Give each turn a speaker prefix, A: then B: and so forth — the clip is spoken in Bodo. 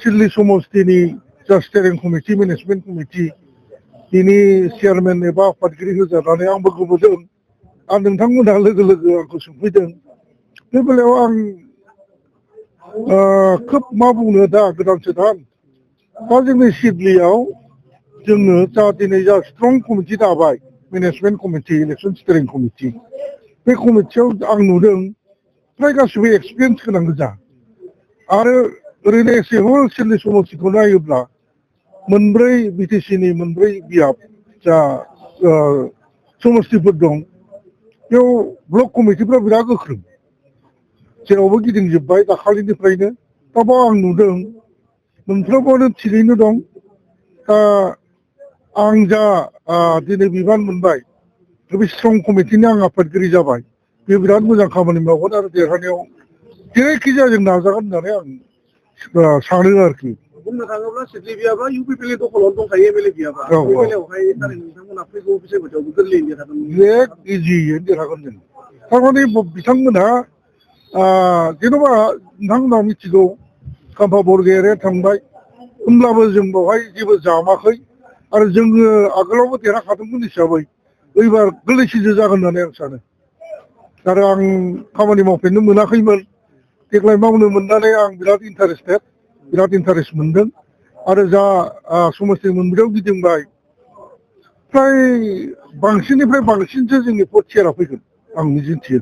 A: सिडली समष्टिनि जा स्टेरिं कमिटि मेनेजमेन्ट कमिटि बिनि चेयारमेन एबा आफादगिरि होजानानै आंबो गोमोदों आरो नोंथांमोनहा लोगो लोगो आंखौ सोंफैदों बे बेलायाव आं खोब मा बुंनो दा गोदान सोदान दा जोंनि सिडलियाव जोंनो जा दिनै जा स्ट्रं कमिटि दाबाय मेनेजमेन्ट कमिटि इलेक्सन स्टेरिं कमिटि बे कमिटियाव आं नुदों फ्राय गासिबो एक्सपिरियेन्स गोनां गोजा आरो ओरैनो एसे हल सिडली समष्टिखौ नायोब्ला मोनब्रै बिटिसिनि मोनब्रै बियाब जा समष्टिफोर दं बेयाव ब्लक कमिटिफ्रा बिराद गोख्रों जेरावबो गिदिंजोब्बाय दाखालिनिफ्रायनो दा बाव आं नुदों मोनफ्रोमबोनो थिगैनो दं दा आं जा दिनै बिबान मोनबाय बे स्ट्रं कमिटिनि आं आफादगिरि जाबाय बे बिराद मोजां खामानि मावगोन आरो देरहानायाव जेरैखि जाया जों नाजागोन होननानै आं सानो आरोखि
B: बुंनो थाङोब्ला सिडली बियाबा इउपिपिएलनि दखलाव दंखायो एमएलए बियाबा बे बेलायावहाय थारैनो नोंथांमोना फैगौ बिसायख'थियाव गोरलैयैनो देरहागोन
A: इजियैनो देरहागोन जों थारमाने बिथांमोनहा जेन'बा नोंथांमोना मिथिगौ खाम्फा बरगयारिया थांबाय होमब्लाबो जों बावहाय जेबो जामाखै आरो जोङो आगोलावबो देरहाखादोंमोन हिसाबै एबार गोरलैसिनसो जागोन होननानै आं सानो आरो आं खामानि मावफेरनो मोनाखैमोन देग्लाय मावनो मोननानै आं बिराद इन्टारेस्टेड बिराद इन्टारेस्ट मोनदों आरो जा समष्टि मोनब्रैयाव गिदिंबाय फ्राय बांसिननिफ्राय बांसिनसो जोंनि पद चेयारा फैगोन आं मिजिंथियो